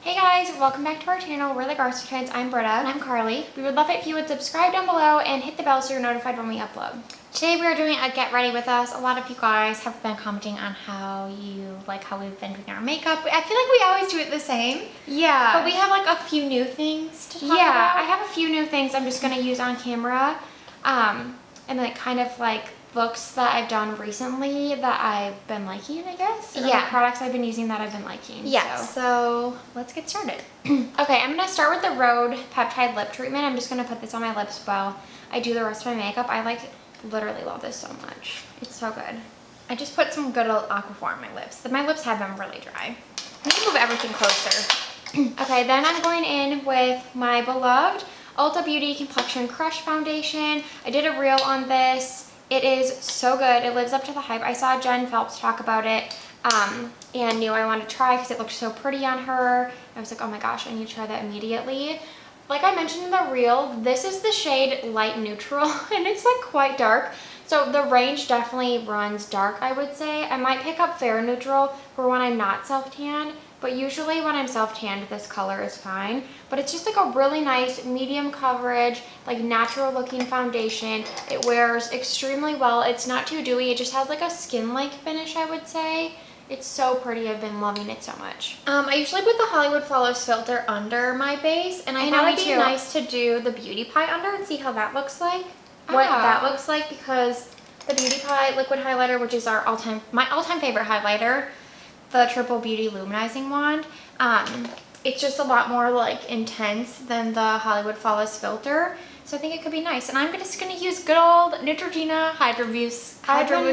Hey guys, welcome back to our channel. We're the Garso Twins. I'm Britta. And I'm Carly. We would love it if you would subscribe down below and hit the bell so you're notified when we upload. Today we are doing a get ready with us. A lot of you guys have been commenting on how we've been doing our makeup. I feel like we always do it the same. Yeah. But we have like a few new things to talk about. Yeah, I have a few new things I'm just going to use on camera. And like kind of like looks that I've done recently that I've been liking, I guess. Or yeah. like products I've been using that I've been liking. Yeah, so let's get started. Okay, I'm going to start with the Rhode Peptide Lip Treatment. I'm just going to put this on my lips while I do the rest of my makeup. I literally love this so much. It's so good. I just put some good old Aquaphor on my lips. My lips have been really dry. I need to move everything closer. Okay, then I'm going in with my beloved Ulta Beauty Complexion Crush Foundation. I did a reel on this. It is so good. It lives up to the hype. I saw Jen Phelps talk about it and knew I wanted to try because it looked so pretty on her. I was like, oh my gosh, I need to try that immediately. Like I mentioned in the reel, this is the shade Light Neutral and it's like quite dark. So the range definitely runs dark, I would say. I might pick up Fair Neutral for when I'm not self-tanned, but usually when I'm self-tanned, this color is fine. But it's just like a really nice medium coverage, like natural looking foundation. It wears extremely well. It's not too dewy. It just has like a skin-like finish, I would say. It's so pretty. I've been loving it so much. I usually put the Hollywood Flawless filter under my base, and I thought it'd be nice to do the Beauty Pie under and see how that looks like. What that looks like, because the Beauty Pie liquid highlighter, which is my all-time favorite highlighter, the Triple Beauty Luminizing Wand, it's just a lot more like intense than the Hollywood Flawless filter. So I think it could be nice. And I'm just going to use good old Neutrogena Hydro Boost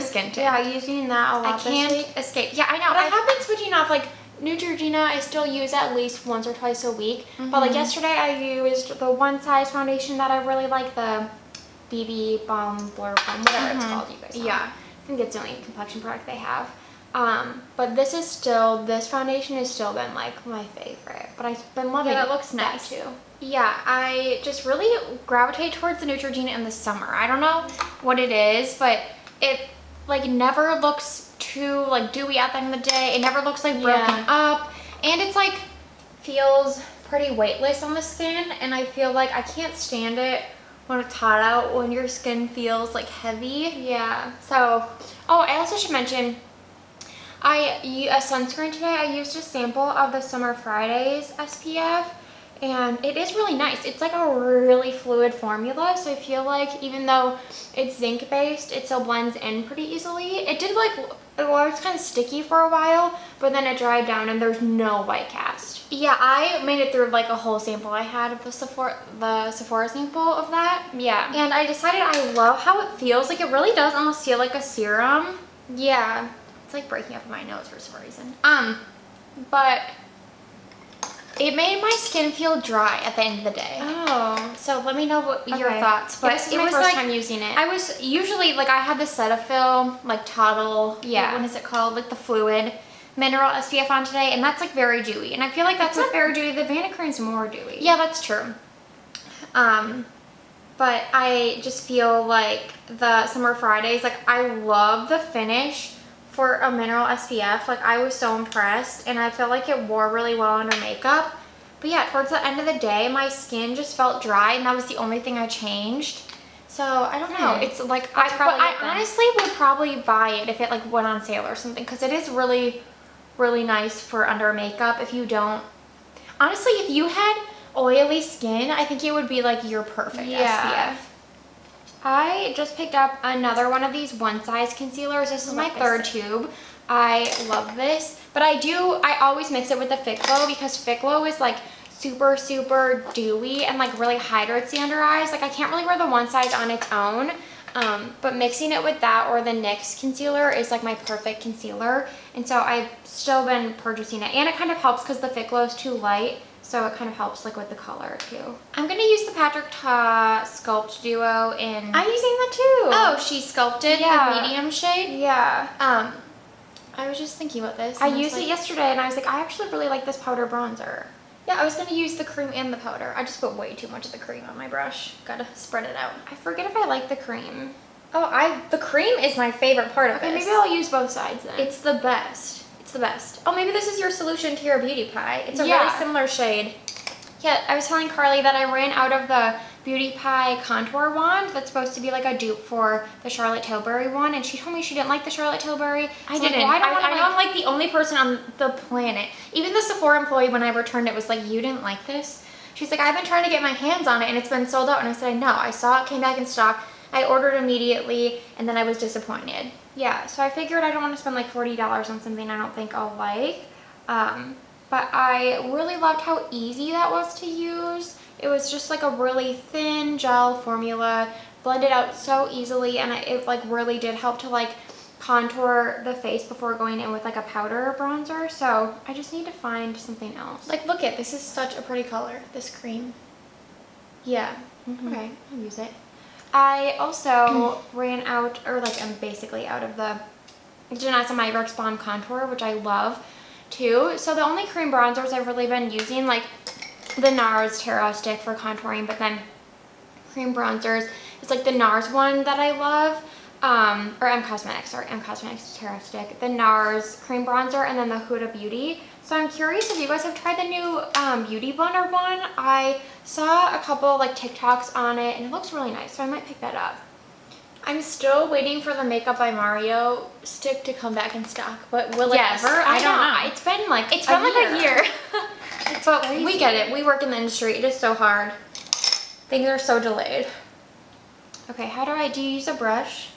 Skin Tint. Yeah, using that a lot I can't escape. Yeah, I know. But I have been switching off, like Neutrogena I still use at least once or twice a week. But like yesterday I used the One Size foundation that I really like, the BB Balm Blur Balm, whatever it's called, you guys know. Yeah. I think it's the only complexion product they have. But this foundation has still been like my favorite. But I've been loving it. Yeah, that looks nice too. Yeah, I just really gravitate towards the Neutrogena in the summer. I don't know what it is, but it like never looks too like dewy at the end of the day. It never looks like broken up, and it's like feels pretty weightless on the skin, and I feel like I can't stand it when it's hot out, when your skin feels like heavy. Yeah. So, oh, I also should mention, a sunscreen today. I used a sample of the Summer Fridays SPF, and it is really nice. It's like a really fluid formula, so I feel like even though it's zinc based, it still blends in pretty easily. It did like, it was kind of sticky for a while, but then it dried down and there's no white cast. Yeah, I made it through like a whole sample I had of the Sephora sample of that. Yeah. And I decided I love how it feels. Like it really does almost feel like a serum. Yeah. It's like breaking up in my nose for some reason. But it made my skin feel dry at the end of the day. Oh. So let me know what your thoughts. But this is my first time using it. I was usually like, I had the Cetaphil, like Toddle. Yeah. What is it called? Like the fluid mineral SPF on today, and that's like very dewy. And I feel like that's not very dewy. The Vanacream's more dewy. Yeah, that's true. But I just feel like the Summer Fridays, like I love the finish for a mineral SPF. Like I was so impressed, and I felt like it wore really well under makeup. But yeah, towards the end of the day, my skin just felt dry, and that was the only thing I changed. So I don't know. It's like I honestly would probably buy it if it like went on sale or something, because it is really, really nice for under makeup. If you don't, honestly, if you had oily skin, I think it would be like your perfect SPF. I just picked up another one of these One Size concealers. This is my third tube. I love this, but I always mix it with the Fit Glow, because Fit Glow is like super, super dewy and like really hydrates the under eyes. Like I can't really wear the One Size on its own, but mixing it with that or the NYX concealer is like my perfect concealer. And so I've still been purchasing it, and it kind of helps because the Fit Glow is too light. So it kind of helps like with the color too. I'm going to use the Patrick Ta Sculpt Duo in... I'm using that too. Oh, She Sculpted, the medium shade? Yeah. I was just thinking about this. I used it yesterday, and I was like, I actually really like this powder bronzer. Yeah, I was going to use the cream and the powder. I just put way too much of the cream on my brush. Gotta spread it out. I forget if I like the cream. Oh, the cream is my favorite part of this. Okay, maybe I'll use both sides then. It's the best. It's the best. Oh, maybe this is your solution to your beauty pie. It's a Yeah. really similar shade. Yeah, I was telling Carly that I ran out of the Beauty Pie contour wand that's supposed to be like a dupe for the Charlotte Tilbury one, and she told me she didn't like the Charlotte Tilbury. I So didn't. Like, well, I know I'm like the only person on the planet. Even the Sephora employee, when I returned it, was like, you didn't like this? She's like, I've been trying to get my hands on it and it's been sold out. And I said, no, I saw it came back in stock. I ordered immediately and then I was disappointed. Yeah, so I figured I don't want to spend like $40 on something I don't think I'll like. But I really loved how easy that was to use. It was just like a really thin gel formula, blended out so easily, and it like really did help to like contour the face before going in with like a powder or bronzer. So I just need to find something else. Like, look at this is such a pretty color, this cream. Yeah. Okay, I'll use it. I also ran out, or like I'm basically out of the Janessa Myrick's Balm Contour, which I love too. So the only cream bronzers I've really been using, like the NARS Terra Stick for contouring, but then cream bronzers, it's like the NARS one that I love, or M Cosmetics Terra Stick, the NARS cream bronzer, and then the Huda Beauty. So I'm curious if you guys have tried the new Beauty Blender one. I saw a couple like TikToks on it and it looks really nice, so I might pick that up. I'm still waiting for the Makeup by Mario stick to come back in stock, but will it ever? I don't know. It's been like a year. But crazy. we get it. We work in the industry. It is so hard. Things are so delayed. Okay, do you use a brush?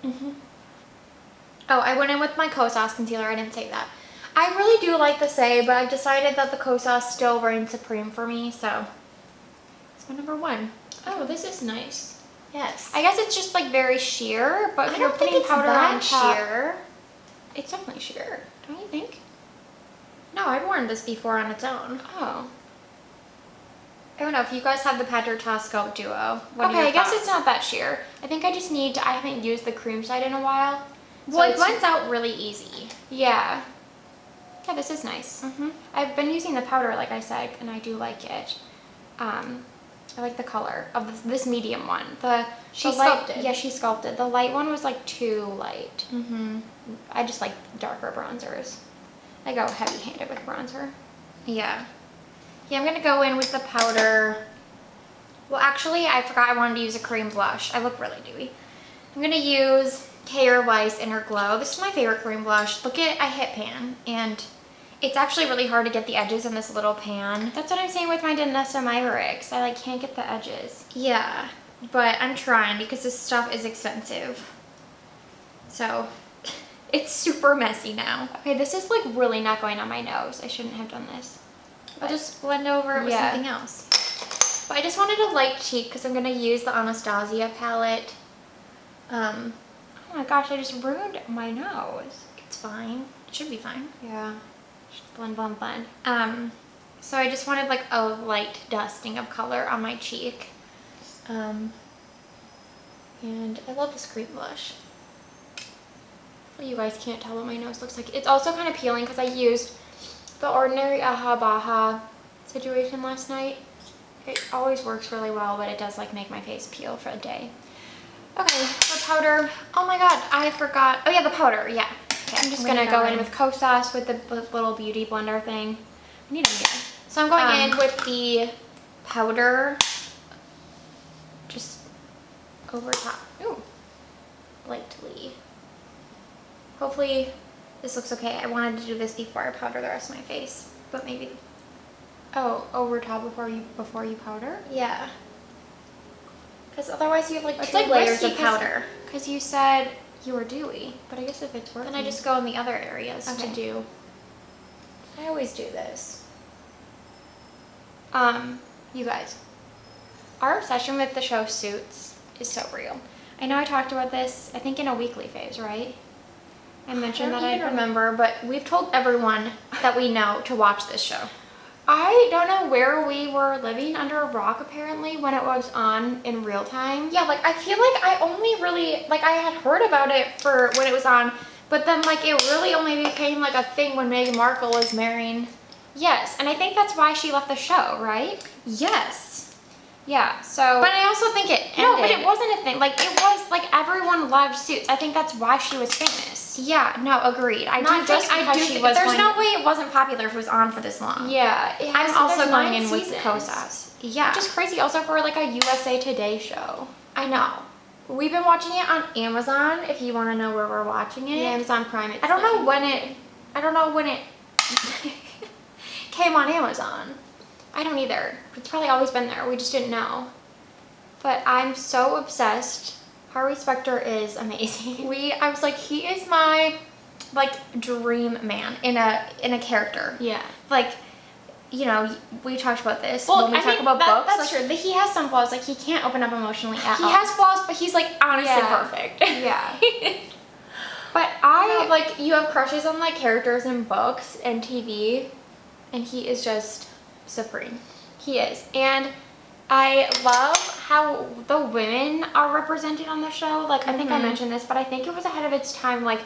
Oh, I went in with my Kosas concealer. I didn't say that. I really do like the Say, but I've decided that the Kosas still reigns supreme for me, so it's my number one. Oh, this is nice. Yes. I guess it's just like very sheer, but if I you're don't think putting it's powder that on top, sheer. it's definitely sheer. Don't you think? No, I've worn this before on its own. Oh. I don't know if you guys have the Pat Durta Scope Duo. What are Okay, your I guess thoughts? it's not that sheer. I think I just need to, I haven't used the cream side in a while. Well, it it's- blends out really easy. Yeah. Yeah, this is nice. Mm-hmm. I've been using the powder, like I said, and I do like it. I like the color of this medium one. She the light, sculpted. Yeah, she sculpted. The light one was like too light. Mm-hmm. I just like darker bronzers. I go heavy-handed with bronzer. Yeah. Yeah, I'm going to go in with the powder. Well, actually, I forgot I wanted to use a cream blush. I look really dewy. I'm going to use K.R. Weiss Inner Glow. This is my favorite cream blush. Look at, I hit pan, and it's actually really hard to get the edges in this little pan. That's what I'm saying with my Danessa Myrick's. I like can't get the edges. Yeah, but I'm trying because this stuff is expensive. So, it's super messy now. Okay, this is like really not going on my nose. I shouldn't have done this. I'll just blend over it with Yeah. something else. But I just wanted a light cheek because I'm going to use the Anastasia palette. Oh my gosh, I just ruined my nose. It's fine. It should be fine. Yeah. Just blend, blend, blend. So I just wanted like a light dusting of color on my cheek. And I love this cream blush. Well, you guys can't tell what my nose looks like. It's also kind of peeling because I used the Ordinary Aha Baha situation last night. It always works really well, but it does like make my face peel for a day. Okay, the powder. Oh my god, I forgot. Oh yeah, the powder, yeah. Okay, I'm just gonna go in with Kosas with the little beauty blender thing. I need a mirror. So I'm going in with the powder just over top. Ooh. Lightly. Hopefully this looks okay. I wanted to do this before I powder the rest of my face, but maybe. Oh, over top before you powder? Yeah. Because otherwise you have like It's two like layers risky of powder. Because you said you were dewy, but I guess if it's working. Then I just go in the other areas Okay. to do. I always do this. You guys, our obsession with the show Suits is so real. I know I talked about this, I think in a weekly phase, right? I mentioned that I don't remember, but we've told everyone that we know to watch this show. I don't know where we were living under a rock apparently when it was on in real time. Yeah, like I feel like I only really, like I had heard about it for when it was on, but then like it really only became like a thing when Meghan Markle was marrying. Yes, and I think that's why she left the show, right? Yes. Yeah, so. But I also think it ended. No, but it wasn't a thing. Like, it was, like, everyone loved Suits. I think that's why she was famous. Yeah, no, agreed. There's no way it wasn't popular if it was on for this long. Yeah. I'm also going in with Kosas. Yeah. Which is crazy also for, like, a USA Today show. I know. We've been watching it on Amazon, if you want to know where we're watching it. Yeah, Amazon Prime. I don't know when it came on Amazon. I don't either. It's probably always been there. We just didn't know. But I'm so obsessed. Harvey Specter is amazing. I was like, he is my, like, dream man in a character. Yeah. Like, you know, we talked about this Well, when we talk about books. That's true. He has some flaws. Like, he can't open up emotionally at all. He has flaws, but he's, like, honestly perfect. Yeah. But like, you have crushes on, like, characters in books and TV, and he is just supreme. He is. And I love how the women are represented on the show. Like, I think I mentioned this, but I think it was ahead of its time. Like,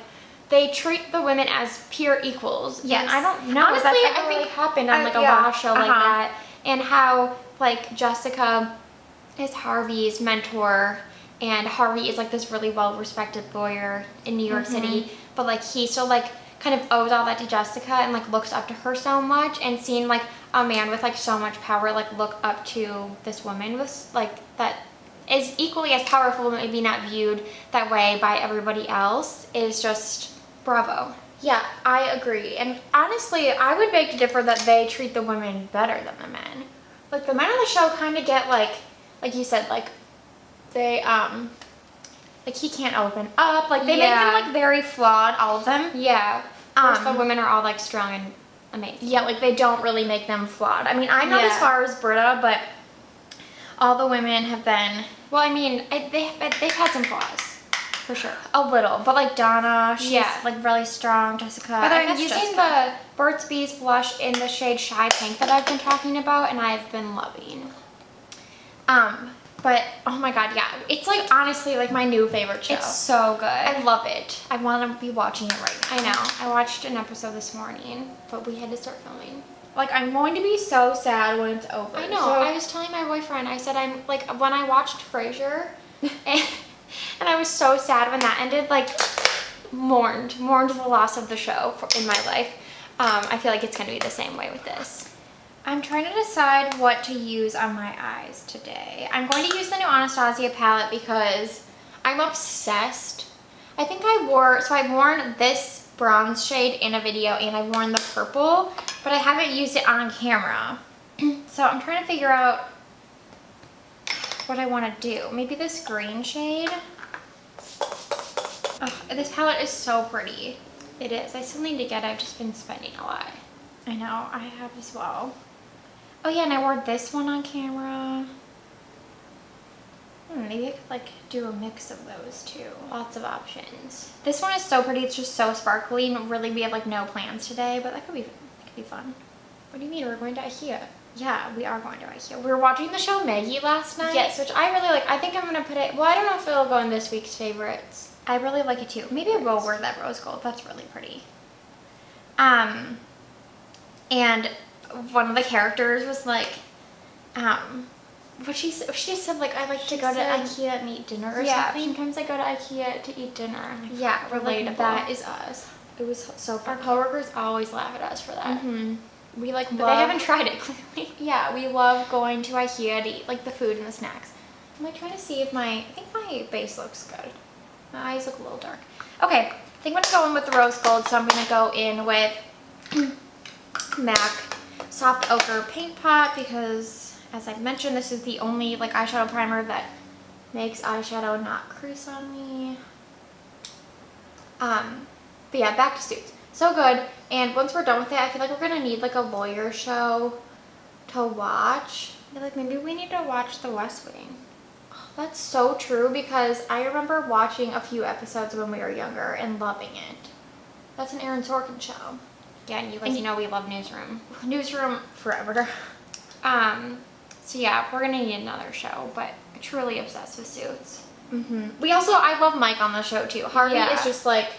they treat the women as peer equals. Yes. And I don't know Honestly, if that I think happened on, like, a raw show like that. And how, like, Jessica is Harvey's mentor, and Harvey is, like, this really well-respected lawyer in New York City. But, like, he still, like, kind of owes all that to Jessica and, like, looks up to her so much. And seeing, like, a man with, like, so much power, like, look up to this woman with, like, that is equally as powerful, but maybe not viewed that way by everybody else, is just bravo. Yeah, I agree. And honestly, I would beg to differ that they treat the women better than the men. Like, the men on the show kind of get, like you said, like, they, like, he can't open up. Like, they make them, like, very flawed, all of them. Yeah. Whereas the women are all, like, strong and amazing. Yeah, like, they don't really make them flawed. I mean, I'm not as far as Britta, but all the women have been... Well, I mean, they've had some flaws, for sure. A little. But, like, Donna, she's, like, really strong. Jessica, but I'm using the Burt's Bees blush in the shade Shy Pink that I've been talking about, and I've been loving. But, oh my god, yeah. It's, like, honestly, like, my new favorite show. It's so good. I love it. I want to be watching it right now. I know. I watched an episode this morning, but we had to start filming. Like, I'm going to be so sad when it's over. I know. I was telling my boyfriend, I said I'm, like, when I watched Frasier, and I was so sad when that ended, like, mourned the loss of the show in my life. I feel like it's going to be the same way with this. I'm trying to decide what to use on my eyes today. I'm going to use the new Anastasia palette because I'm obsessed. I think I've worn this bronze shade in a video, and I've worn the purple, but I haven't used it on camera. So I'm trying to figure out what I want to do. Maybe this green shade. Oh, this palette is so pretty. It is. I still need to get it. I've just been spending a lot. I know. I have as well. Oh yeah, and I wore this one on camera. Maybe I could, like, do a mix of those too. Lots of options. This one is so pretty. It's just so sparkly. And really, we have, like, no plans today, but that could be fun. What do you mean? We're going to IKEA. Yeah, we are going to IKEA. We were watching the show Maggie last night. Yes, which I really like. I think I'm going to put it... Well, I don't know if it'll go in this week's favorites. I really like it too. Maybe I will wear that rose gold. That's really pretty. And one of the characters was like, she just said, like, I like to go to IKEA and eat dinner or something. Sometimes I go to IKEA to eat dinner. Like, yeah, relatable. Like, that is us. It was so fun. Our coworkers always laugh at us for that. We, like, but they haven't tried it, clearly. Yeah, we love going to IKEA to eat, like, the food and the snacks. I'm, like, trying to see if I think my base looks good. My eyes look a little dark. Okay, I think I'm gonna go in with the rose gold, so I'm gonna go in with MAC Soft Ochre Paint Pot because, as I mentioned, this is the only, like, eyeshadow primer that makes eyeshadow not crease on me. But yeah, back to Suits. So good. And once we're done with it, I feel like we're gonna need, like, a lawyer show to watch. I feel like maybe we need to watch The West Wing. That's so true because I remember watching a few episodes when we were younger and loving it. That's an Aaron Sorkin show. Yeah, and you guys know we love Newsroom. Newsroom forever. So yeah, we're gonna need another show, but truly obsessed with Suits. I love Mike on the show too. Harvey is just like...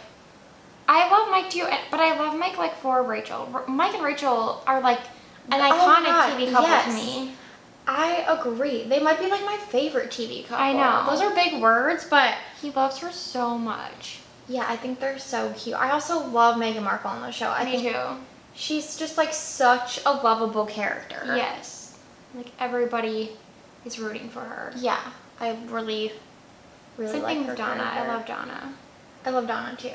I love Mike too, but I love Mike, like, for Rachel. Mike and Rachel are, like, an iconic TV couple to me. I agree. They might be like my favorite TV couple. I know. Those are big words, but he loves her so much. yeah, I think they're so cute. I also love Meghan Markle on the show. Me too. She's just like such a lovable character. Yes. Like everybody is rooting for her. Yeah, I really Same like thing her with Donna. character. I love Donna. I love Donna too.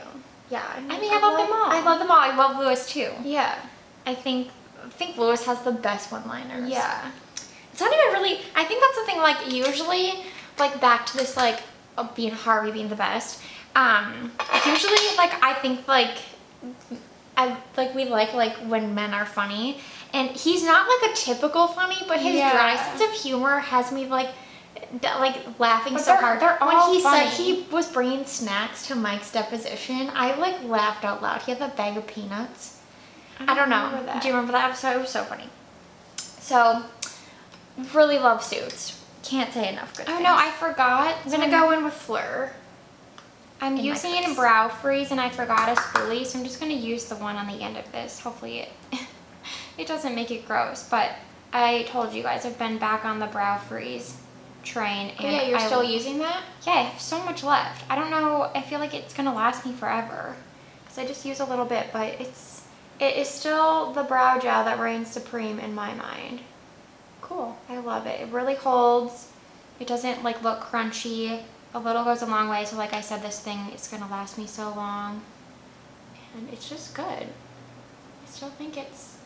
Yeah, I mean, I love them all. I love them all. I love Louis too. Yeah. I think Louis has the best one-liners. Yeah. It's not even really. I think that's the thing. Like usually, like back to this like being Harvey being the best. Usually, like I think like we like when men are funny, and he's not like a typical funny, but his dry sense of humor has me like laughing so hard. When he said he was bringing snacks to Mike's deposition, I like laughed out loud. He had the bag of peanuts. I don't know. Do you remember that episode? It was so funny. So, really love Suits. Can't say enough good things. Oh no, I forgot. I'm gonna go in with Fleur. I'm using Brow Freeze and I forgot a spoolie, so I'm just gonna use the one on the end of this. Hopefully it doesn't make it gross, but I told you guys I've been back on the Brow Freeze train. And yeah, you're still using that? Yeah, I have so much left. I don't know, I feel like it's gonna last me forever because I just use a little bit, but it is still the brow gel that reigns supreme in my mind. Cool. I love it. It really holds. It doesn't like look crunchy. A little goes a long way, so like I said, this thing is gonna last me so long. And it's just good. I still think it's...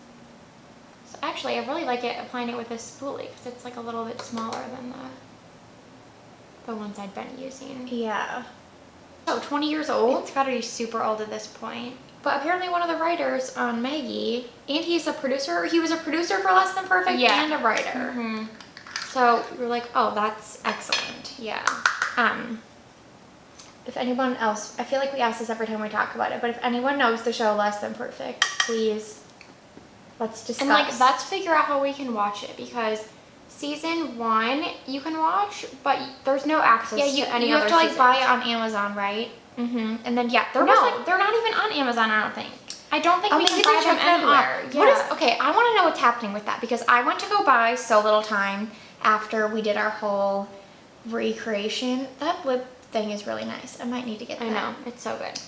So actually, I really like it applying it with this spoolie because it's like a little bit smaller than the ones I'd been using. Yeah. So 20 years old? It's gotta be super old at this point. But apparently one of the writers on Maggie, and he was a producer for Less Than Perfect and a writer. Mm-hmm. So we're like, oh, that's excellent. Yeah. If anyone else, I feel like we ask this every time we talk about it, but if anyone knows the show Less Than Perfect, please, let's discuss. And like, let's figure out how we can watch it, because season 1 you can watch, but there's no access to any other you have to like seasons. buy it on Amazon, right? Mm-hmm. And then they're not even on Amazon, I don't think. I don't think we can buy them anywhere. Yeah. Okay, I want to know what's happening with that, because I went to go buy So Little Time after we did our whole recreation. That lip thing is really nice. I might need to get that. I know, it's so good.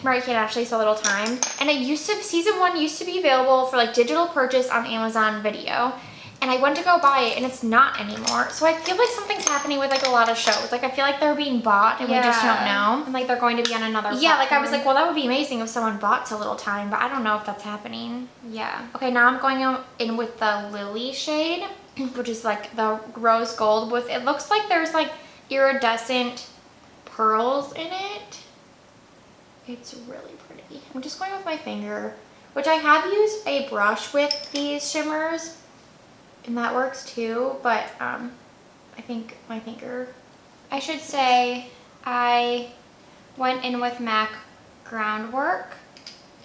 Mary Kate Ashley, So Little Time, and season 1 used to be available for like digital purchase on Amazon Video, and I went to go buy it and it's not anymore. So I feel like something's happening with like a lot of shows. Like I feel like they're being bought and we just don't know. And like they're going to be on another platform. Yeah, like I was like, well, that would be amazing if someone bought So Little Time, but I don't know if that's happening. Yeah. Okay, now I'm going in with the Lily shade, which is like the rose gold with, it looks like there's like iridescent pearls in it. It's really pretty. I'm just going with my finger, which I have used a brush with these shimmers, and that works too, but I think my finger... I should say I went in with MAC Groundwork,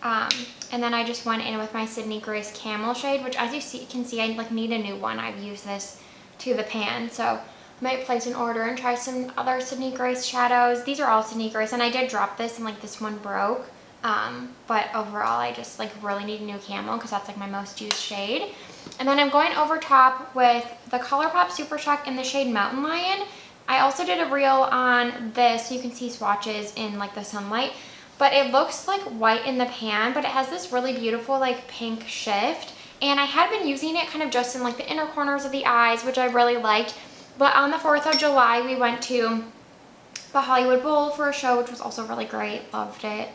and then I just went in with my Sydney Grace Camel shade, which as you can see, I like need a new one. I've used this to the pan, so I might place an order and try some other Sydney Grace shadows. These are all Sydney Grace, and I did drop this and like this one broke, but overall I just like really need a new camel because that's like my most used shade. And then I'm going over top with the ColourPop Super Shock in the shade Mountain Lion. I also did a reel on this so you can see swatches in like the sunlight, but it looks like white in the pan, but it has this really beautiful like pink shift, and I had been using it kind of just in like the inner corners of the eyes, which I really liked. But on the 4th of July we went to the Hollywood Bowl for a show, which was also really great. Loved it.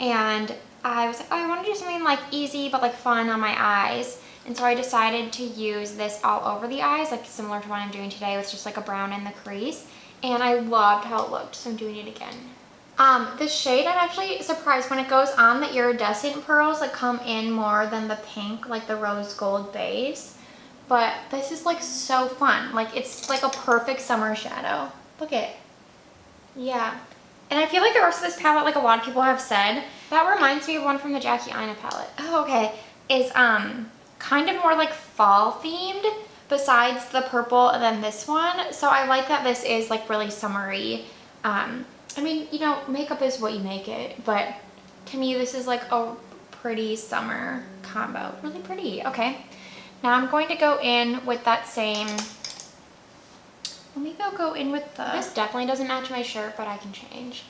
And I was like, oh, I want to do something like easy but like fun on my eyes. And so I decided to use this all over the eyes, like similar to what I'm doing today with just like a brown in the crease. And I loved how it looked, so I'm doing it again. This shade, I'm actually surprised when it goes on, the iridescent pearls that come in more than the pink, like the rose gold base. But this is like so fun. Like it's like a perfect summer shadow. Look at it. Yeah. And I feel like the rest of this palette, like a lot of people have said, That reminds me of one from the Jackie Aina palette. oh, okay, is kind of more like fall themed besides the purple than this one. So I like that this is like really summery. I mean, you know, makeup is what you make it, but to me this is like a pretty summer combo. Really pretty. Okay. Now I'm going to go in with that same, well, maybe I'll go in with the, This definitely doesn't match my shirt, but I can change.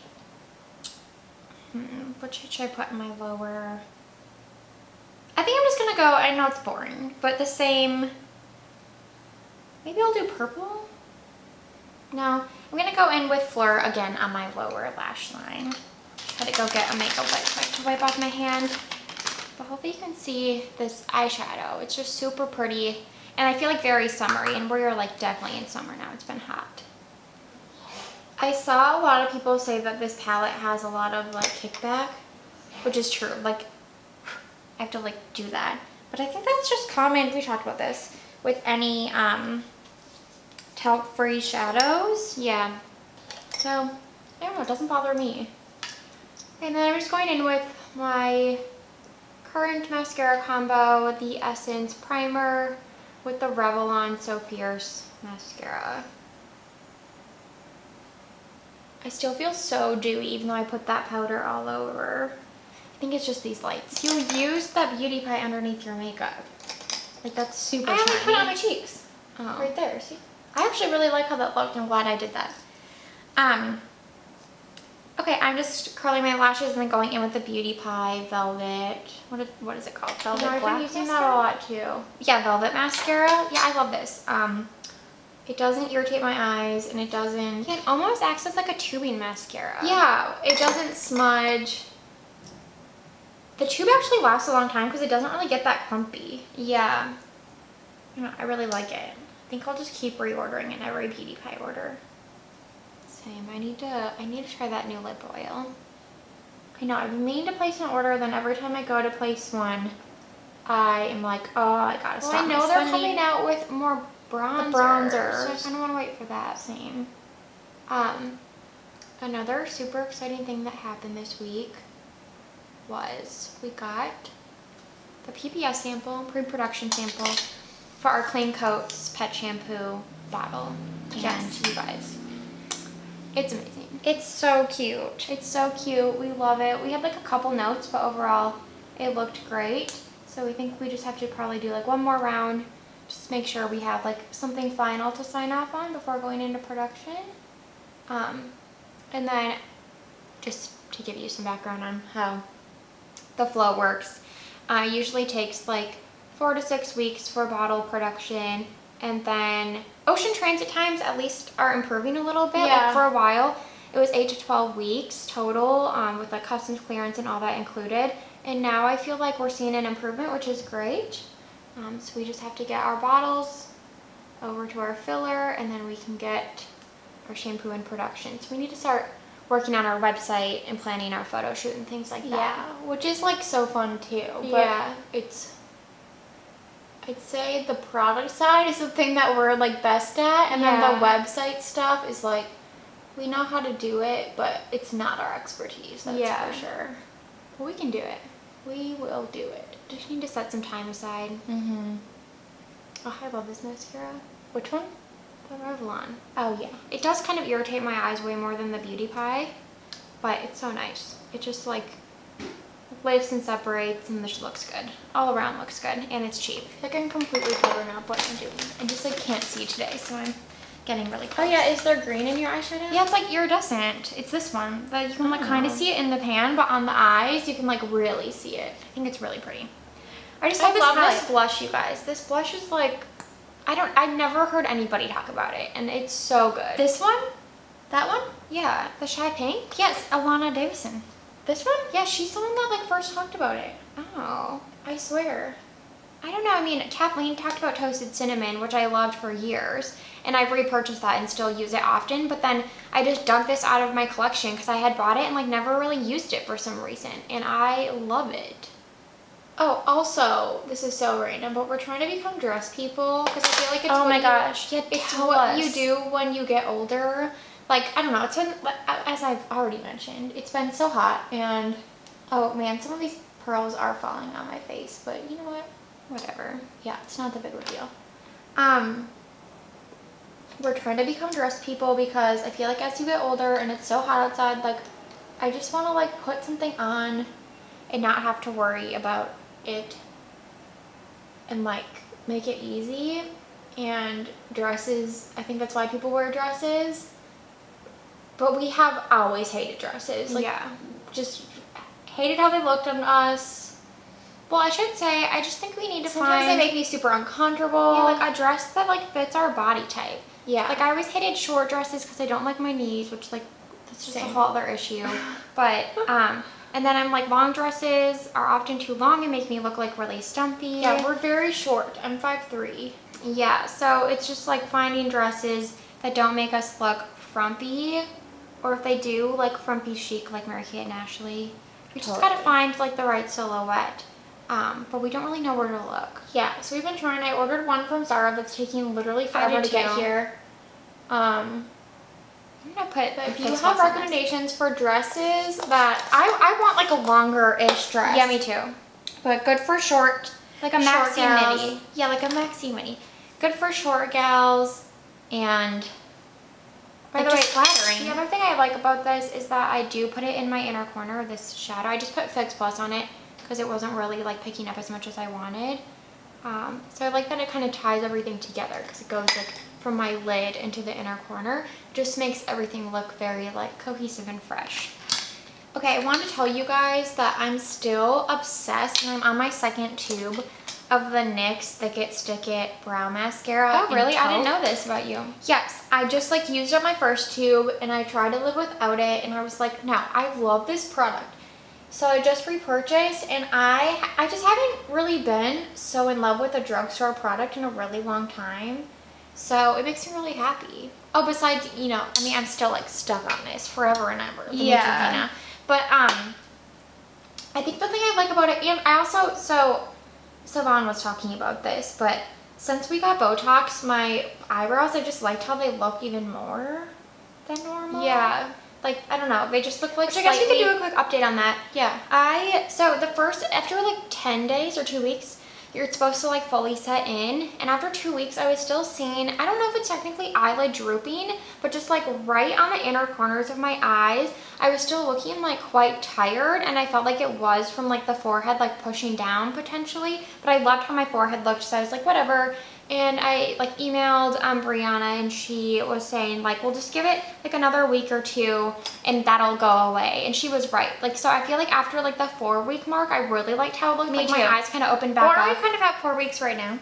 what should I put in my lower? I think I'm just gonna go, I know it's boring, but the same, maybe I'll do purple? No, I'm gonna go in with Fleur again on my lower lash line. Had to go get a makeup wipe to wipe off my hand. But hopefully you can see this eyeshadow. It's just super pretty, and I feel like very summery, and we're like definitely in summer now. It's been hot. I saw a lot of people say that this palette has a lot of like kickback, which is true. Like, I have to like do that. But I think that's just common, we talked about this, with any talc-free shadows. Yeah. So, I don't know, it doesn't bother me. And then I'm just going in with my current mascara combo, the Essence Primer with the Revlon So Fierce mascara. I still feel so dewy even though I put that powder all over. I think it's just these lights. You use that beauty pie underneath your makeup. Like, that's super I shiny. only put it on my cheeks. Oh. Right there, see? I actually really like how that looked. I'm glad I did that. Okay, I'm just curling my lashes and then going in with the Beauty Pie Velvet. What is it called? Velvet I've Black been using mascara? that a lot too. Yeah, Velvet Mascara. Yeah, I love this. It doesn't irritate my eyes, and it doesn't... It almost acts as like a tubing mascara. Yeah, it doesn't smudge. The tube actually lasts a long time because it doesn't really get that clumpy. Yeah. I really like it. I think I'll just keep reordering in every Beauty Pie order. Same. I need to try that new lip oil. I know, I've been meaning to place an order, then every time I go to place one, I am like, oh, I gotta stop. Well, I know they're coming out with more bronzers. The bronzers. So I kind of want to wait for that. Same. Another super exciting thing that happened this week was we got the PPS sample, pre-production sample, for our Clean Coats pet shampoo bottle. Yes. And you guys, it's amazing. It's so cute. It's so cute. We love it. We had like a couple notes, but overall it looked great. So we think we just have to probably do like one more round, just to make sure we have like something final to sign off on before going into production. And then just to give you some background on how the flow works, it usually takes like 4 to 6 weeks for bottle production, and then ocean transit times at least are improving a little bit. Yeah. Like for a while it was 8 to 12 weeks total, with like customs clearance and all that included, and now I feel like we're seeing an improvement, which is great. So we just have to get our bottles over to our filler, and then we can get our shampoo in production. So we need to start working on our website and planning our photo shoot and things like that. Yeah, which is like so fun too. But Yeah. I'd say the product side is the thing that we're like best at, and then the website stuff is like, we know how to do it, but it's not our expertise, that's for sure. But we can do it. We will do it. Just need to set some time aside. Mm-hmm. Oh, I love this mascara. Which one? The Revlon. Oh, yeah. It does kind of irritate my eyes way more than the Beauty Pie, but it's so nice. It just like lifts and separates and just looks good. All around looks good, and it's cheap. I can completely cover up what I'm doing. I just like can't see today, so I'm getting really close. Oh, yeah, is there green in your eyeshadow? Yeah, it's like iridescent. It's this one. That you can like kind of Oh. see it in the pan, but on the eyes you can like really see it. I think it's really pretty. I just I love this love palette. this blush, you guys. This blush is like... I've never heard anybody talk about it, and it's so good. This one? That one? Yeah, the Shy Pink? Yes, Alana Davison. This one? Yeah, she's the one that like first talked about it. Oh, I swear. I don't know, I mean, Kathleen talked about Toasted Cinnamon, which I loved for years, and I've repurchased that and still use it often, but then I just dug this out of my collection because I had bought it and like never really used it for some reason, and I love it. Oh, also, this is so random, but we're trying to become dress people because I feel like it's Oh what my you- gosh, yeah, it's tell what us. you do when you get older. Like, I don't know, it's been, as I've already mentioned, it's been so hot, and oh man, some of these pearls are falling on my face, but you know what? Whatever. Yeah, it's not that big of a deal. We're trying to become dress people because I feel like as you get older and it's so hot outside, like, I just want to like put something on and not have to worry about it and like make it easy. And dresses, I think that's why people wear dresses. But we have always hated dresses. Like, yeah. just hated how they looked on us. Well, I should say, I just think we need to Sometimes find... they make me super uncomfortable. Yeah, like a dress that like fits our body type. Yeah. Like I always hated short dresses because I don't like my knees, which like, that's just Same. a whole other issue. But, and then I'm like, long dresses are often too long and make me look like really stumpy. Yeah, we're very short. I'm 5'3". Yeah, so it's just like finding dresses that don't make us look frumpy, or if they do, like frumpy chic like Mary-Kate and Ashley. We just gotta find like the right silhouette, but we don't really know where to look. Yeah, so we've been trying. I ordered one from Zara that's taking literally forever to get here. I'm gonna put. But if you have recommendations for dresses that I want like a longer-ish dress. Yeah, me too. But good for short, like a Short maxi gals. mini. Yeah, like a maxi mini. Good for short gals, and by Like, the way, just flattering. the other thing I like about this is that I do put it in my inner corner, this shadow. I just put Fix Plus on it because it wasn't really like picking up as much as I wanted. So I like that it kind of ties everything together because it goes like from my lid into the inner corner. It just makes everything look very like cohesive and fresh. Okay, I wanted to tell you guys that I'm still obsessed, and I'm on my second tube of the NYX Thick It Stick It Brow Mascara. Oh, really? in I didn't taupe. know this about you. Yes, I just like used up my first tube, and I tried to live without it, and I was like, no, I love this product. So I just repurchased, and I just haven't really been so in love with a drugstore product in a really long time. So it makes me really happy. Oh, besides, you know, I mean, I'm still like stuck on this forever and ever. the Yeah. Neutrogena. But I think the thing I like about it, and I also, so Savon was talking about this, but since we got Botox, my eyebrows, I just liked how they look even more than normal. Yeah. Like, I don't know, they just look like Which I guess we slightly- could do a quick update on that. Yeah. So the first, after like 10 days or 2 weeks, you're supposed to like fully set in. And after 2 weeks, I was still seeing, I don't know if it's technically eyelid drooping, but just like right on the inner corners of my eyes, I was still looking like quite tired. And I felt like it was from like the forehead, like pushing down potentially. But I loved how my forehead looked, so I was like, whatever. And I like emailed Brianna, and she was saying like, we'll just give it like another week or two and that'll go away. And she was right. Like, so I feel like after like the 4-week mark, I really liked how it looked. Me like too. my eyes kind of opened back Or are we up. kind of at 4 weeks right now?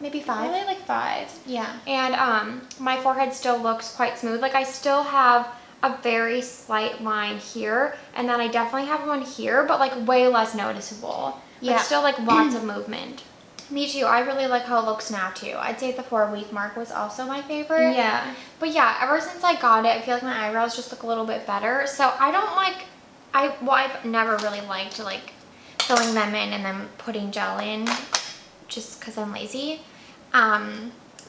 Maybe 5? Probably like 5. Yeah. And my forehead still looks quite smooth. Like I still have a very slight line here, and then I definitely have one here, but like way less noticeable. Yeah. But still like lots of movement. Me too. I really like how it looks now too. I'd say the 4-week mark was also my favorite. Yeah. But yeah, ever since I got it, I feel like my eyebrows just look a little bit better. So I don't like, I've never really liked like filling them in and then putting gel in just because I'm lazy.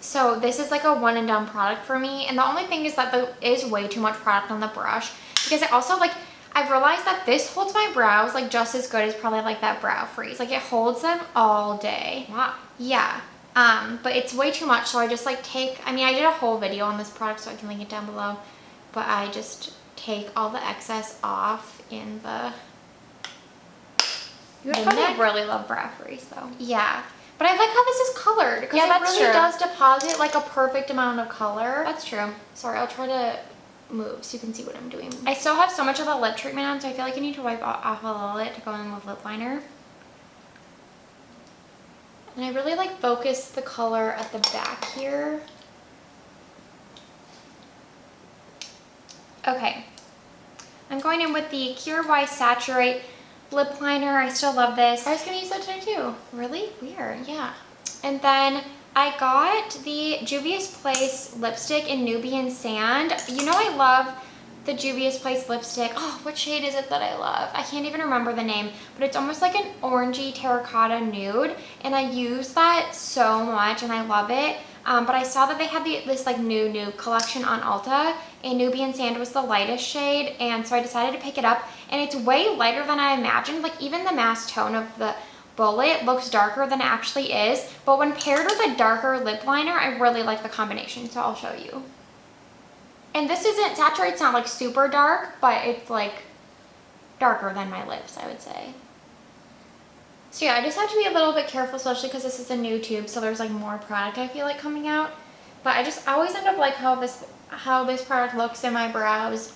So this is like a one and done product for me. And the only thing is that there is way too much product on the brush, because I also like, I've realized that this holds my brows like just as good as probably like that Brow Freeze. Like it holds them all day. Wow. Yeah. But it's way too much, so I just like I did a whole video on this product, so I can link it down below. But I just take all the excess off in the You the probably neck. really love Brow Freeze though. Yeah. But I like how this is colored, because Yeah, it that's really true. does deposit like a perfect amount of color. That's true. Sorry, I'll try to move so you can see what I'm doing. I still have so much of the lip treatment on, so I feel like I need to wipe off a little bit to go in with lip liner. And I really like focus the color at the back here. Okay. I'm going in with the Cure Y Saturate lip liner. I still love this. I was gonna use that today too. Really weird. Yeah. And then I got the Juvia's Place lipstick in Nubian Sand. You know I love the Juvia's Place lipstick. Oh, what shade is it that I love? I can't even remember the name, but it's almost like an orangey terracotta nude, and I use that so much and I love it. But I saw that they had this like new collection on Ulta, and Nubian Sand was the lightest shade, and so I decided to pick it up, and it's way lighter than I imagined. Like even the mass tone of the bullet looks darker than it actually is, but when paired with a darker lip liner, I really like the combination, so I'll show you. And this isn't, Saturate's not like super dark, but it's like darker than my lips, I would say. So yeah, I just have to be a little bit careful, especially because this is a new tube, so there's like more product I feel like coming out. But I always end up like how this product looks in my brows,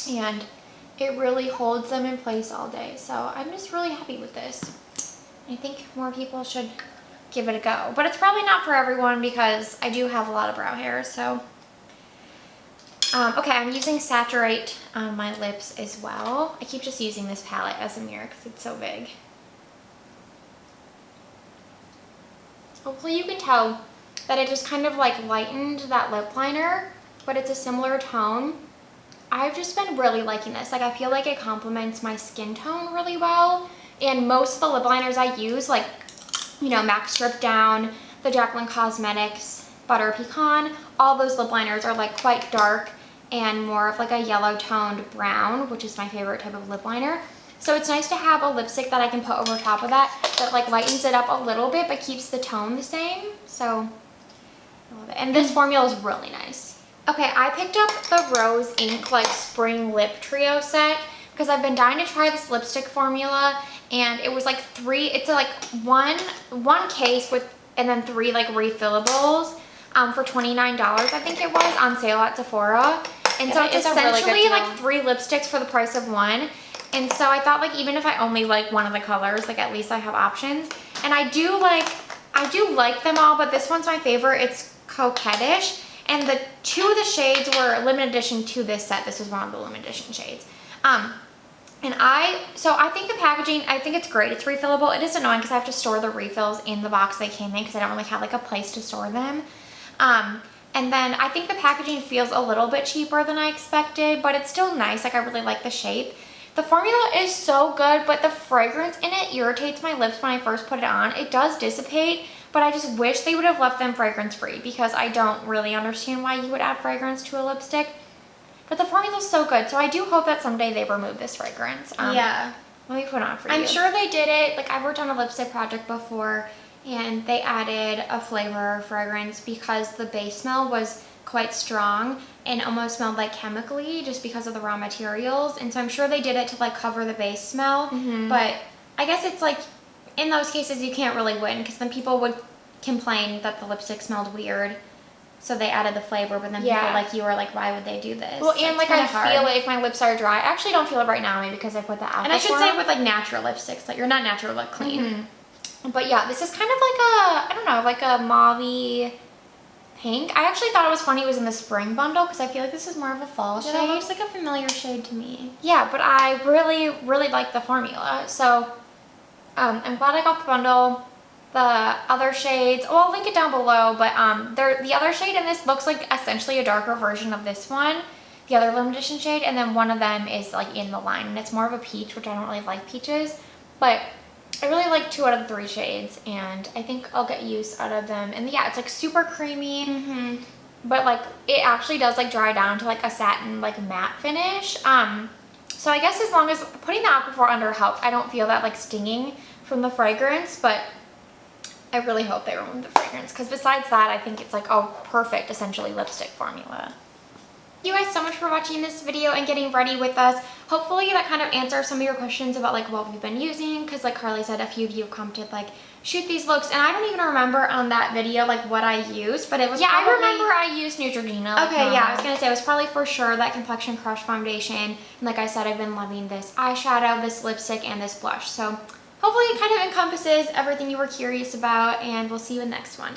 and it really holds them in place all day. So I'm just really happy with this. I think more people should give it a go, but it's probably not for everyone because I do have a lot of brow hair. So okay, I'm using Saturate on my lips as well. I keep just using this palette as a mirror because it's so big. Hopefully you can tell that it just kind of like lightened that lip liner, but it's a similar tone. I've just been really liking this. Like I feel like it complements my skin tone really well. And most of the lip liners I use, like, you know, MAC Strip Down, the Jaclyn Cosmetics Butter Pecan, all those lip liners are like quite dark and more of like a yellow toned brown, which is my favorite type of lip liner. So it's nice to have a lipstick that I can put over top of that like lightens it up a little bit but keeps the tone the same. So I love it. And this formula is really nice. Okay, I picked up the Rose Ink like Spring Lip Trio set because I've been dying to try this lipstick formula, and it was like it's like one case with and then 3 like refillables for $29, I think it was, on sale at Sephora. And so it's essentially really like 3 lipsticks for the price of 1. And so I thought like even if I only like one of the colors, like at least I have options. And I do like them all, but this one's my favorite. It's Coquettish. And 2 of the shades were limited edition to this set. This was one of the limited edition shades. So I think the packaging, I think it's great. It's refillable. It is annoying because I have to store the refills in the box they came in because I don't really have like a place to store them. And then I think the packaging feels a little bit cheaper than I expected, but it's still nice. Like I really like the shape. The formula is so good, but the fragrance in it irritates my lips when I first put it on. It does dissipate, but I just wish they would have left them fragrance free because I don't really understand why you would add fragrance to a lipstick. But the formula is so good, so I do hope that someday they remove this fragrance. Yeah. Let me put it on for you. I'm sure they did it. Like I've worked on a lipstick project before, and they added a flavor fragrance because the base smell was quite strong and almost smelled like chemically just because of the raw materials. And so I'm sure they did it to like cover the base smell. But I guess it's like in those cases you can't really win because then people would complain that the lipstick smelled weird. So they added the flavor, but then people like you are like, why would they do this? Well, and like I feel it if my lips are dry. I actually don't feel it right now, maybe because I put the alcohol. And I should say with like natural lipsticks, like you're not natural, like clean. But yeah, this is kind of like a, I don't know, like a mauve-y pink. I actually thought it was funny it was in the spring bundle because I feel like this is more of a fall shade. It looks like a familiar shade to me. Yeah, but I really, really like the formula. So I'm glad I got the bundle. The other shades, well, I'll link it down below, but the other shade in this looks like essentially a darker version of this one, the other limited edition shade, and then one of them is like in the line, and it's more of a peach, which I don't really like peaches, but I really like 2 out of the 3 shades, and I think I'll get use out of them. And yeah, it's like super creamy, but like it actually does like dry down to like a satin like matte finish. So I guess as long as putting the Aquaphor under helped, I don't feel that like stinging from the fragrance, but I really hope they remove the fragrance because besides that, I think it's like a perfect essentially lipstick formula. Thank you guys so much for watching this video and getting ready with us. Hopefully that kind of answers some of your questions about like what we've been using, because like Carly said, a few of you commented like shoot these looks, and I don't even remember on that video like what I used, but it was I remember I used Neutrogena. Like okay, yeah, I was gonna say it was probably for sure that Complexion Crush foundation, and like I said, I've been loving this eyeshadow, this lipstick, and this blush. So hopefully it kind of encompasses everything you were curious about, and we'll see you in the next one.